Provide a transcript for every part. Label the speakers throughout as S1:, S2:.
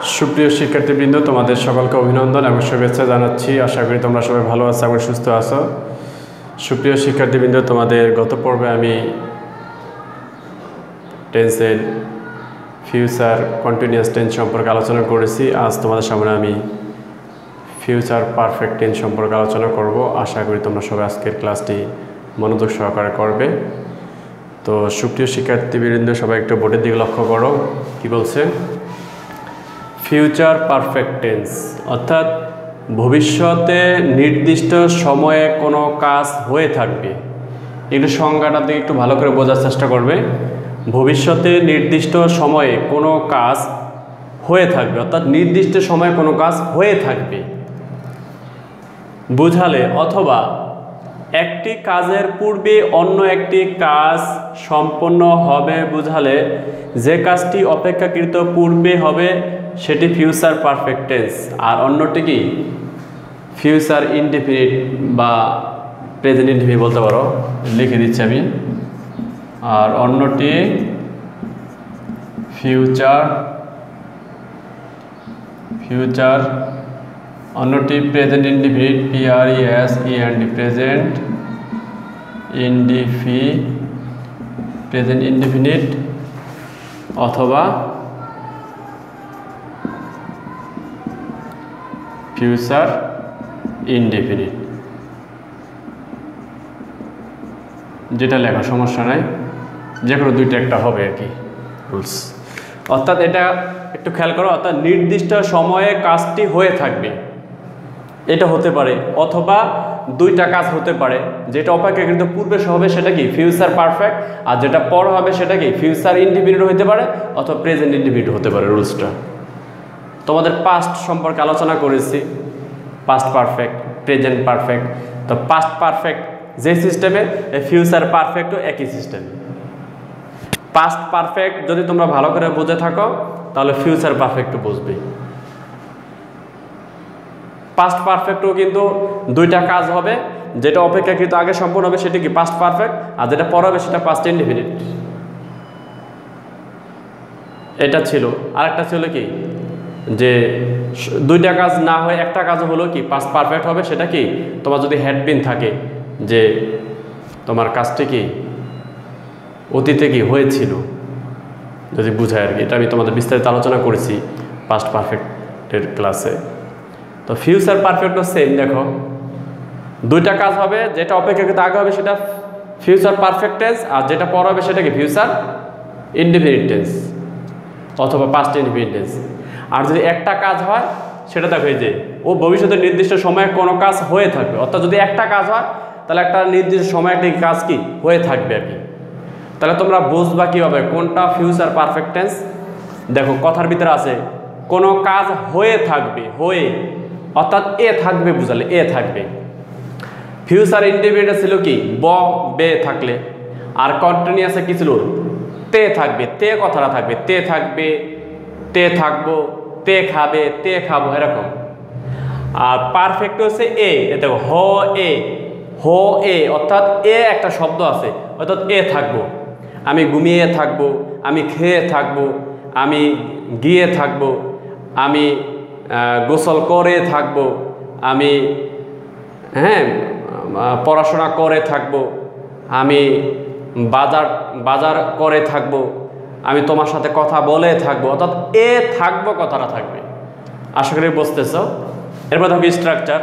S1: সুপ্রিয় শিক্ষার্থীবৃন্দ, তোমাদের সকলকে অভিনন্দন এবং শুভেচ্ছা জানাচ্ছি। আশা করি তোমরা সবাই ভালো আছো এবং সুস্থ আছো। সুপ্রিয় শিক্ষার্থীবৃন্দ, তোমাদের গত পর্বে আমি টেন্সের ফিউচার কন্টিনিউয়াস টেন্স সম্পর্কে আলোচনা করেছি। আজ তোমাদের সামনে আমি ফিউচার পারফেক্ট টেন্স সম্পর্কে আলোচনা করব। আশা করি তোমরা সবাই আজকের ক্লাসটি মনোযোগ সহকারে করবে। তো সুপ্রিয় শিক্ষার্থীবৃন্দ, সবাই একটু বোর্ডের দিকে লক্ষ্য করো। কি বলছে? ফিউচার পারফেক্ট টেন্স অর্থাৎ ভবিষ্যতে নির্দিষ্ট সময়ে কোনো কাজ হয়ে থাকবে। একটু সংজ্ঞাটার দিকে একটু ভালো করে বোঝার চেষ্টা করবে। ভবিষ্যতে নির্দিষ্ট সময়ে কোনো কাজ হয়ে থাকবে অর্থাৎ নির্দিষ্ট সময়ে কোনো কাজ হয়ে থাকবে বুঝালে, অথবা একটি কাজের পূর্বে অন্য একটি কাজ সম্পন্ন হবে বুঝালে যে কাজটি অপেক্ষাকৃত পূর্বে হবে সেটি ফিউচার পারফেক্ট টেন্স। আর অন্যটি কি ফিউচার ইনডেফিনিট বা প্রেজেন্ট ইনডেফিনিট বলতে পারো, লিখে দিচ্ছি আমি। আর অন্যটি অন্যটি present indefinite, PRESENT present indefinite অথবা ফিউচার ইনডেফিনিট, যেটা লেখা সমস্যা নাই, যে কোনো দুইটা একটা হবে আর কি রুলস। অর্থাৎ এটা একটু খেয়াল করো, অর্থাৎ নির্দিষ্ট সময়ে কাজটি হয়ে থাকবে, এটা হতে পারে, অথবা দুইটা কাজ হতে পারে। যেটা অপেক্ষাকৃত পূর্বে হবে সেটা কি ফিউচার পারফেক্ট, আর যেটা পর হবে সেটা কি ফিউচার ইনডেফিনিট হতে পারে অথবা প্রেজেন্ট ইনডেফিনিট হতে পারে। রুলসটা তোমাদের পাস্ট সম্পর্কে আলোচনা করেছি, পাস্ট পারফেক্ট, প্রেজেন্ট পারফেক্ট। তো পাস্ট পারফেক্ট যে সিস্টেমে, ফিউচার পারফেক্টও একই সিস্টেম। পাস্ট পারফেক্ট যদি তোমরা ভালো করে বুঝে থাকো তাহলে ফিউচার পারফেক্টও বুঝবে। পাস্ট পারফেক্টও কিন্তু দুইটা কাজ হবে, যেটা অপেক্ষাকৃত আগে সম্পূর্ণ হবে সেটা কি পাস্ট পারফেক্ট, আর যেটা পর হবে সেটা পাস্ট ইনডেফিনিট। এটা ছিল। আরেকটা ছিল কি যে দুইটা কাজ না হয় একটা কাজ হলো কি পাস্ট পারফেক্ট হবে, সেটা কি তোমার যদি হ্যাড বিন থাকে, যে তোমার কাজটি কি অতীতে কি হয়েছিল, যদি বুঝায় আর কি। এটা আমি তোমাদের বিস্তারিত আলোচনা করেছি পাস্ট পারফেক্টের ক্লাসে। তো ফিউচার পারফেক্টও সেম। দেখো দুইটা কাজ হবে, যেটা অপেক্ষাকৃত আগে হবে সেটা ফিউচার পারফেক্ট টেন্স, আর যেটা পর হবে সেটা কি ফিউচার ইনডেফিনিট টেন্স অথবা পাস্ট ইনডেফিনিট টেন্স। আর যদি একটা কাজ হয় সেটা দেখো যে ও ভবিষ্যতে নির্দিষ্ট সময়ে কোনো কাজ হয়ে থাকবে। অর্থাৎ যদি একটা কাজ হয় তাহলে একটা নির্দিষ্ট সময়ে একটি কাজ কি হয়ে থাকবে আর কি। তাহলে তোমরা বুঝবা কীভাবে কোনটা ফিউচার পারফেক্ট টেন্স। দেখো কথার ভিতরে আছে কোনো কাজ হয়ে থাকবে, হয়ে অর্থাৎ এ থাকবে বুঝালে এ থাকবে। ফিউচার ইনডেফিনিট ছিল কি ব বে থাকলে, আর কন্টিনিউয়াসে কি ছিল তে থাকবে, তে কথাটা থাকবে, তে থাকবে, তে থাকবো, তে খাবে, তে খাবো, এরকম। আর পারফেক্ট হচ্ছে এ, দেখো হ এ অর্থাৎ এ একটা শব্দ আছে, অর্থাৎ এ থাকবো। আমি ঘুমিয়ে থাকবো, আমি খেয়ে থাকবো, আমি গিয়ে থাকবো, আমি গোসল করে থাকবো, আমি পড়াশোনা করে থাকবো, আমি বাজার করে থাকবো, আমি তোমার সাথে কথা বলে থাকবো। অর্থাৎ এ থাকবো কথাটা থাকবে। আশা করি বুঝতেছ। এরপর দেখো স্ট্রাকচার।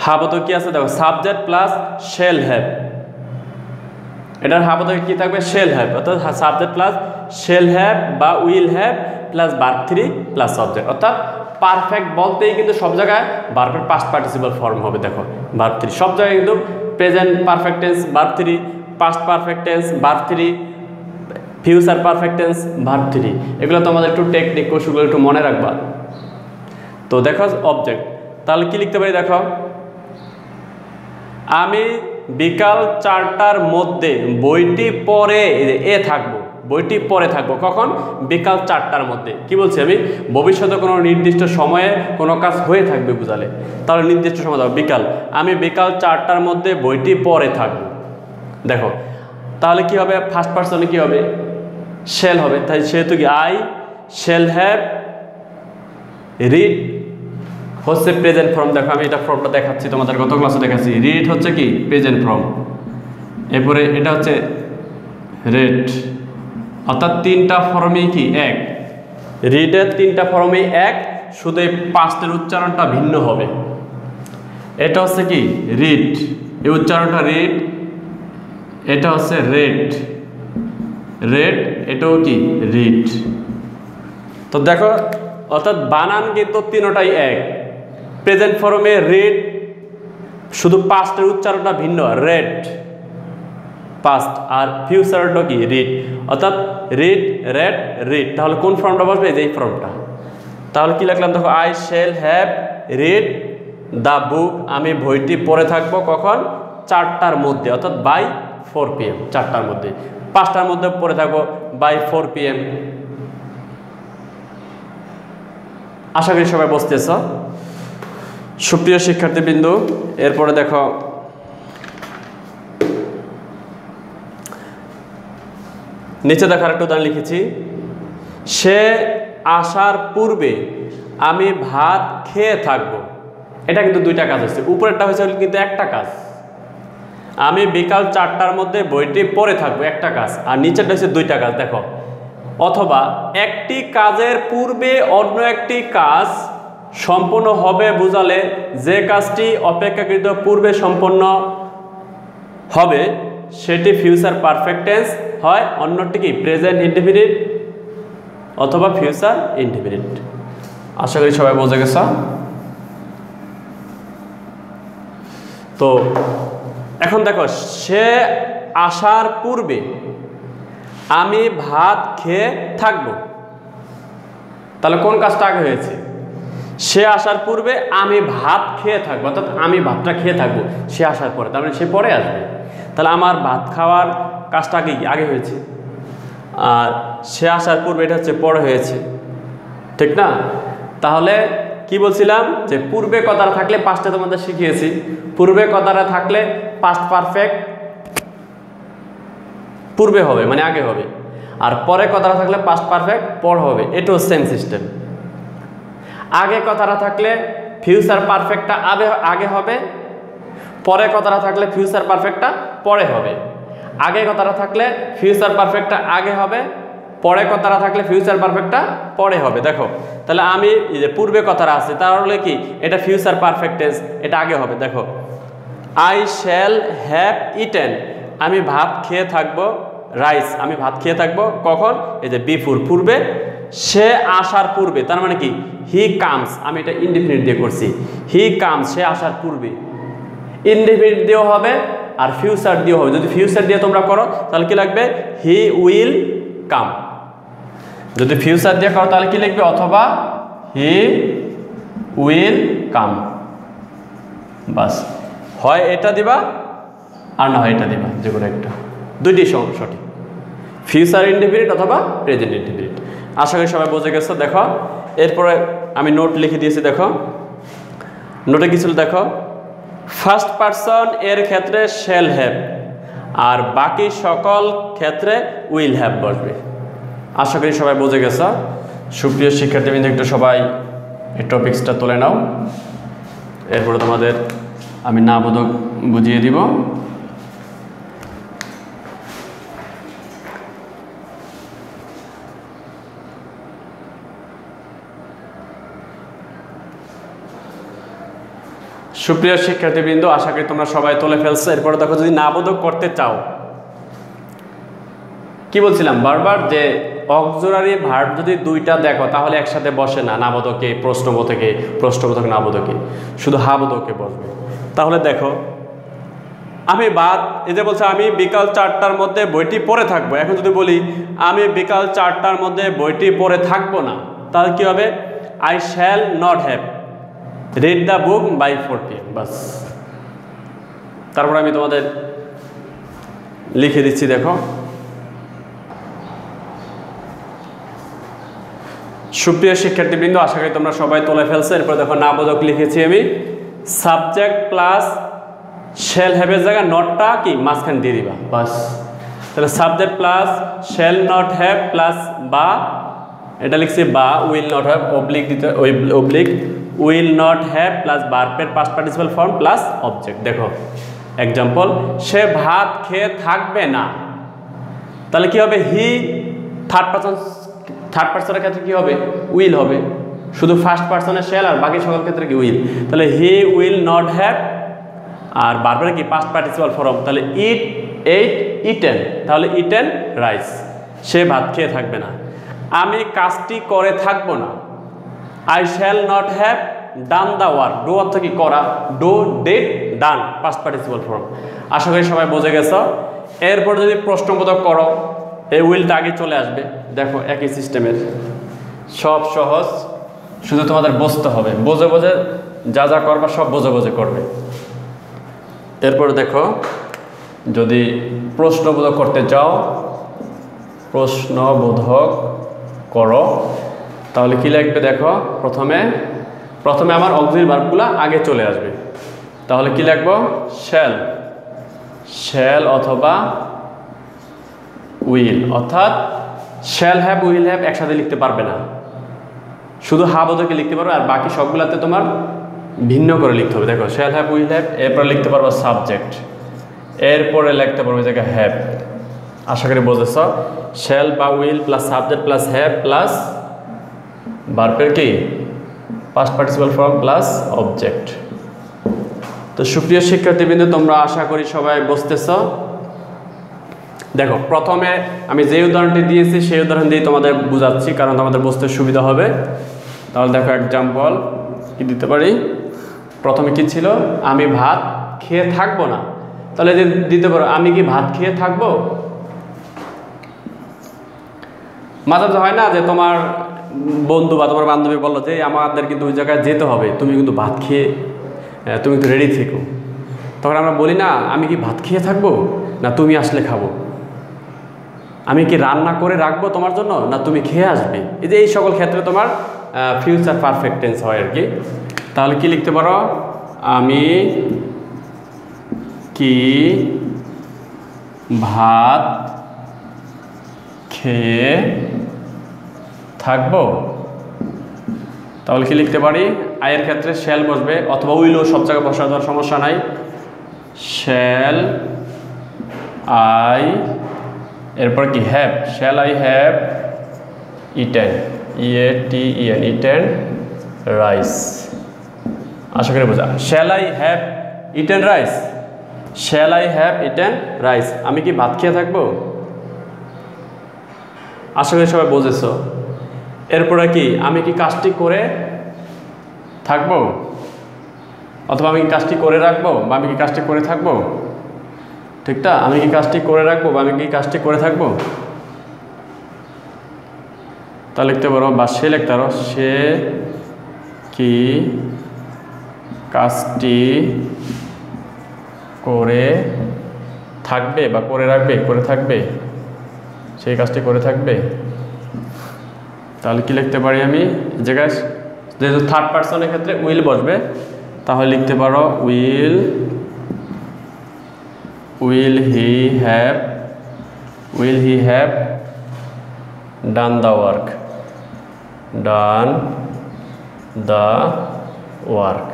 S1: হাবত কি আছে দেখো সাবজেক্ট প্লাস শেল হ্যাভ। এটার হাবত কি থাকবে শেল হ্যাভ, অর্থাৎ সাবজেক্ট প্লাস শেল হ্যাভ বা will have plus verb 3 plus subject. অর্থাৎ পারফেক্ট বলতেই কিন্তু সব জায়গায় ভার্বের পাস্ট পার্টিসিপল ফর্ম হবে। দেখো ভার্ব 3 সব জায়গায় কিন্তু present perfect tense verb 3, past perfect tense verb 3, future perfect tense verb 3। এগুলো তোমাদের একটু টেকনিক কৌশলগুলো একটু মনে রাখবা। তো দেখো অবজেক্ট, তাহলে কি লিখতে পারি দেখো, আমি বিকাল 4টার মধ্যে বইটি পড়ে এ থাকবো, বইটি পড়ে থাকবো। কখন? বিকাল 4টার মধ্যে। কি বলছি আমি ভবিষ্যতে কোনো নির্দিষ্ট সময়ে কোনো কাজ হয়ে থাকবে বুঝালে, তাহলে নির্দিষ্ট সময় দাও বিকাল, আমি বিকাল 4টার মধ্যে বইটি পড়ে থাকবো। দেখো তাহলে কি হবে, ফার্স্ট পার্সনে কি হবে শেল হবে, তাই সেহেতু কি আই শ্যাল হ্যাভ রিড হচ্ছে প্রেজেন্ট ফর্ম। দেখো আমি এটা ফর্মটা দেখাচ্ছি তোমাদের, গত ক্লাসে দেখাচ্ছি। রিড হচ্ছে কি প্রেজেন্ট ফর্ম, এরপরে এটা হচ্ছে রেড, অর্থাৎ তিনটা ফর্মেই কি এক। রিডের তিনটা ফর্মেই এক, শুধু এই পাস্টের উচ্চারণটা ভিন্ন হবে। এটা হচ্ছে কি রিড, এই উচ্চারণটা রিড, এটা হচ্ছে রেড, রেড, এটাও কি রিড। তো দেখো অর্থাৎ বানান কিন্তু তিনটাই এক। প্রেজেন্ট ফর্মে রিড, শুধু পাস্টের উচ্চারণটা ভিন্ন, রেড পাস্ট, আর ফিউচারটা কি রিড, অর্থাৎ রিড রেড রিড। তাহলে কোন ফর্মটা বসবে? এই ফর্মটা। তাহলে কি লিখলাম দেখো, I shall have read the বুক, আমি বইটি পড়ে থাকবো কখন? 4টার মধ্যে, অর্থাৎ বাই 4 PM, 4টার মধ্যে। 5টার মধ্যে পড়ে থাকবো বাই 4 PM। আশা করি সবাই বুঝতেছ। সুপ্রিয় শিক্ষার্থীবৃন্দ, এরপরে দেখো নিচে দেখার একটা উদাহরণ লিখেছি। সে আসার পূর্বে আমি ভাত খেয়ে থাকবো। এটা কিন্তু দুইটা কাজ হচ্ছে, উপরেরটা হয়েছে কিন্তু একটা কাজ। আমি বিকাল 4টার মধ্যে বইটি পড়ে থাকবো, একটা কাজ, আর নিচেরটা হচ্ছে দুইটা কাজ। দেখো, অথবা একটি কাজের পূর্বে অন্য একটি কাজ সম্পন্ন হবে বোঝালে যে কাজটি অপেক্ষাকৃত পূর্বে সম্পন্ন হবে সেটি ফিউচার পারফেক্ট টেন্স হয়, অন্যটি কি প্রেজেন্ট ইনডেফিনিট অথবা ফিউচার ইনডেফিনিট। আশা করি সবাই বুঝে গেছ। তো এখন দেখো, সে আসার পূর্বে আমি ভাত খেয়ে থাকবো। তাহলে কোন কাজটা আগে হয়েছে? সে আসার পূর্বে আমি ভাত খেয়ে থাকবো, অর্থাৎ আমি ভাতটা খেয়ে থাকবো সে আসার পরে, তার মানে সে পরে আসবে। তাহলে আমার ভাত খাওয়ার কাজটা আগে হয়েছে, আর সে আসার পূর্বে এটা হচ্ছে পরে হয়েছে, ঠিক না? তাহলে কি বলছিলাম যে পূর্বে কথাটা থাকলে পাস্টে তোমাদের শিখিয়েছি, পূর্বে কথাটা থাকলে পাস্ট পারফেক্ট পূর্বে হবে মানে আগে হবে, আর পরে কথাটা থাকলে পাস্ট পারফেক্ট পর হবে। এটাও সেম সিস্টেম। আগে কথাটা থাকলে ফিউচার পারফেক্টটা আগে হবে, পরে কথাটা থাকলে ফিউচার পারফেক্টটা পরে হবে। আগে কথাটা থাকলে ফিউচার পারফেক্টটা আগে হবে, পরে কথাটা থাকলে ফিউচার পারফেক্টটা পরে হবে। দেখো, তাহলে আমি এই যে পূর্বে কথাটা আছে তাহলে কি এটা ফিউচার পারফেক্ট টেন্স, এটা আগে হবে। দেখো, আই শ্যাল হ্যাভ ইটেন, আমি ভাত খেয়ে থাকবো রাইস, আমি ভাত খেয়ে থাকবো কখন? এই যে বিফোর, পূর্বে। সে আসার পূর্বে, তার মানে কি হি কামস, আমি এটা ইনডিফিনিট দিয়ে করছি। হি কামস, সে আসার পূর্বে। ইনডিফিনিট দিয়েও হবে আর ফিউচার দিয়েও হবে। যদি ফিউচার দিয়ে তোমরা করো তাহলে কি লাগবে? He will come. যদি ফিউচার দিয়ে করো তাহলে কি লিখবে? অথবা হি উইল কাম। বাস, হয় এটা দিবা আর না হয় এটা দিবা, যে কোনো একটা, দুইটি সঠিক, ফিউচার ইনডিফিনিট অথবা প্রেজেন্ট ইনডিফিনিট। আশা করি সবাই বুঝে গেছো। দেখো, এরপরে আমি নোট লিখে দিয়েছি। দেখো, নোটে কি ছিল দেখো, ফার্স্ট পারসন এর ক্ষেত্রে শ্যাল হ্যাভ, আর বাকি সকল ক্ষেত্রে উইল হ্যাভ বসবে। আশা করি সবাই বুঝে গেছো। সুপ্রিয় শিক্ষার্থীবৃন্দ, একটু সবাই এই টপিক্সটা তুলে নাও, এরপরে তোমাদের আমি না বোধক বুঝিয়ে দিব। সুপ্রিয় শিক্ষার্থীবৃন্দ, আশা করি তোমরা সবাই তুলে ফেলছো। এরপরে দেখো, যদি নাবোধক করতে চাও, কি বলছিলাম বারবার যে অক্সিলারি ভার্ব যদি দুইটা দেখো তাহলে একসাথে বসে না, নাবোধকে প্রশ্নবোধকে, প্রশ্নবোধক নাবোধকে, শুধু হাবোধকে বসবে। তাহলে দেখো, আমি এই যে বলছে আমি বিকাল 4টার মধ্যে বইটি পড়ে থাকবো। এখন যদি বলি আমি বিকাল 4টার মধ্যে বইটি পড়ে থাকবো না, তাহলে কি হবে? I shall not have read the book by 4 PM। বাস, তারপর আমি তোমাদের লিখে দিচ্ছি। দেখো, সুপ্রিয় শিক্ষার্থীবৃন্দ, আশা করি তোমরা সবাই তুলে ফেলছো। এরপর দেখো, নাবোধক লিখেছি আমি, সাবজেক্ট প্লাস শ্যাল হ্যাভের জায়গায় নটটা কি মাঝখানে দিয়ে দিবা। বাস, তাহলে subject plus shall not have plus বা এটা লিখছি বা উইল নট হ্যাভ অবলিক দিতে ওই oblique will not have plus ভার্বের past participle form plus object. দেখো এক্সাম্পল, সে ভাত খেয়ে থাকবে না, তাহলে কি হবে? হি থার্ড পার্সনের ক্ষেত্রে কি হবে? উইল হবে। শুধু ফার্স্ট পার্সনের শেল আর বাকি সকল ক্ষেত্রে কি উইল। তাহলে হি উইল নট হ্যাভ আর বারবার কি পাস্ট পার্টিসিপাল ফর্ম, তাহলে ইটেন, তাহলে ইটেন রাইস, সে ভাত খেয়ে থাকবে না। আমি কাজটি করে থাকবো না, I shall not have done the work, do অর্থ কি করা, do did done past participle form. আশা করি সবাই বুঝে গেছো। এরপর যদি প্রশ্নবোধক করো, এই উইলটা আগে চলে আসবে। দেখো একই সিস্টেমের, সব সহজ, শুধু তোমাদের বুঝতে হবে, বুঝে বুঝে যা যা করবা সব বুঝে বুঝে করবে। এরপর দেখো যদি প্রশ্নবোধক করতে চাও, প্রশ্নবোধক করো, তাহলে কি লিখবে? দেখো প্রথমে আমার অক্সিলারি ভার্বগুলো আগে চলে আসবে। তাহলে কি লিখবো? শ্যাল অথবা উইল, অর্থাৎ শ্যাল হ্যাভ উইল হ্যাভ একসাথে লিখতে পারবে না, শুধু হাবোধকে লিখতে পারবে, আর বাকি সবগুলাতে তোমার ভিন্ন করে লিখতে হবে। দেখো শ্যাল হ্যাভ উইল হ্যাভ, এরপরে লিখতে পারবো সাবজেক্ট, এরপরে লিখতে পারবো জায়গায় হ্যাভ। আশা করি বুঝেছ। শ্যাল বা will plus subject plus have plus ভার্বের কি past participle form plus object. তো সুপ্রিয় শিক্ষার্থীবৃন্দ, তোমরা আশা করি সবাই বুঝতেছ। দেখো প্রথমে আমি যে উদাহরণটি দিয়েছি সেই উদাহরণ দিয়ে তোমাদের বুঝাচ্ছি, কারণ তোমাদের বুঝতে সুবিধা হবে। তাহলে দেখো এক্সাম্পল কি দিতে পারি? প্রথমে কি ছিল? আমি ভাত খেয়ে থাকবো না, তাহলে দিতে পারো আমি কি ভাত খেয়ে থাকবো। মাঝে মাঝে হয় না যে তোমার বন্ধু বা তোমার বান্ধবী বললো যে আমাদের কিন্তু ওই জায়গায় যেতে হবে, তুমি কিন্তু ভাত খেয়ে তুমি কিন্তু রেডি থেকো। তখন আমরা বলি না আমি কি ভাত খেয়ে থাকবো, না তুমি আসলে খাবো। আমি কি রান্না করে রাখবো তোমার জন্য, না তুমি খেয়ে আসবে। এই যে এই সকল ক্ষেত্রে তোমার ফিউচার পারফেক্ট টেন্স হয় আর কি। তাহলে কি লিখতে পারো? আমি কি ভাত খেয়ে থাকবো। তাহলে কি লিখতে পারি? আয়ের ক্ষেত্রে শ্যাল বসবে, অথবা উইলও সব জায়গায় বসা দেওয়ার সমস্যা নাই। শ্যাল আই, এরপর কি have, shall I have eaten, EATEN, eaten rice. আশা করি বোঝা। Shall I have eaten rice, shall I have eaten rice, আমি কি ভাত খেয়ে থাকবো। আশা করি সবাই বুঝেছ। এরপরে কি আমি কি কাজটি করে থাকবো, অথবা আমি কি কাজটি করে রাখবো, বা আমি কি কাজটি করে থাকবো। ঠিক না? আমি কি কাজটি করে রাখবো বা আমি কি কাজটি করে থাকবো। তা লিখতে পারো, বা সে লিখতে পারো সে কি কাজটি করে থাকবে বা করে রাখবে, করে থাকবে, সেই কাজটি করে থাকবে। তাহলে কি লিখতে পারি আমি? জায়গায় যেহেতু থার্ড পার্সনের ক্ষেত্রে উইল বসবে, তাহলে লিখতে পারো will he have done the work,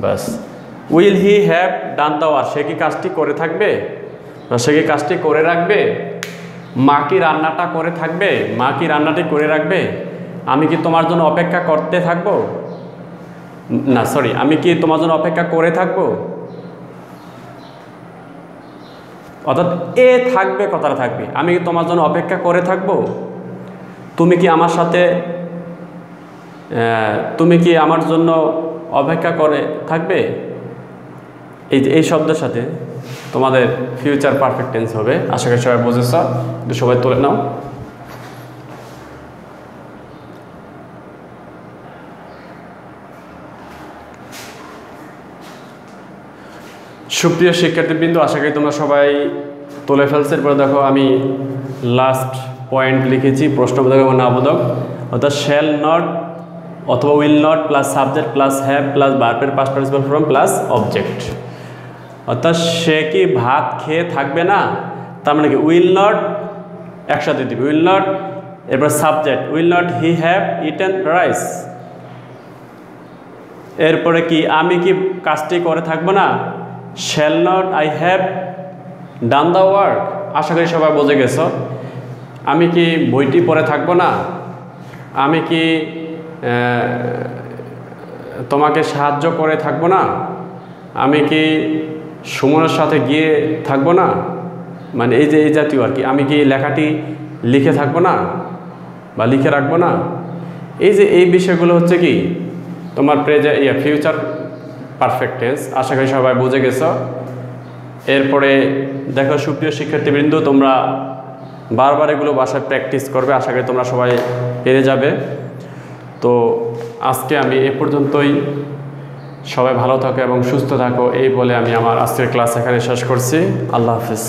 S1: বাস। Will he have done the work, সে কি কাজটি করে থাকবে, সে কি কাজটি করে রাখবে। মা কি রান্নাটা করে থাকবে, মা কি রান্নাটি করে রাখবে। আমি কি তোমার জন্য অপেক্ষা করতে থাকবো, না সরি, আমি কি তোমার জন্য অপেক্ষা করে থাকবো। অর্থাৎ এ থাকবে, কথাটা থাকবে, আমি কি তোমার জন্য অপেক্ষা করে থাকবো। তুমি কি আমার সাথে, তুমি কি আমার জন্য অপেক্ষা করে থাকবে। এই শব্দের সাথে তোমাদের ফিউচার পারফেক্ট টেন্স হবে। আশা করি সবাই বুঝেছ। একটু সবাই তুলে নাও। সুপ্রিয় শিক্ষার্থীবৃন্দ, আশা করি তোমরা সবাই তুলে ফেলছে। এরপরে দেখো আমি লাস্ট পয়েন্ট লিখেছি, প্রশ্নবোধক এবং নাবোধক, অর্থাৎ শ্যাল নট অথবা will not plus subject plus have plus ভার্বের past participle form plus object. অর্থাৎ সে কি ভাত খেয়ে থাকবে না, তার মানে কি উইল নট একসাথে দিবে, উইল নট এরপর subject, will not he have eaten rice. এরপরে কি, আমি কি কাজটি করে থাকবো না, shall not I have done the work. আশা করি সবাই বুঝে গেছো। আমি কি বইটি পড়ে থাকবো না, আমি কি তোমাকে সাহায্য করে থাকবো না, আমি কি সুমনের সাথে গিয়ে থাকবো না, মানে এই যে এই জাতীয় আর কি। আমি কি লেখাটি লিখে থাকবো না বা লিখে রাখবো না। এই যে এই বিষয়গুলো হচ্ছে কি তোমার ফিউচার পারফেক্ট টেন্স। আশা করি সবাই বুঝে গেছো। এরপরে দেখো সুপ্রিয় শিক্ষার্থীবৃন্দ, তোমরা বারবার এগুলো বাসায় প্র্যাকটিস করবে, আশা করি তোমরা সবাই পেরে যাবে। তো আজকে আমি এ পর্যন্তই। সবাই ভালো থাকো এবং সুস্থ থাকো এই বলে আমি আমার আজকের ক্লাস এখানে শেষ করছি। আল্লাহ হাফিজ।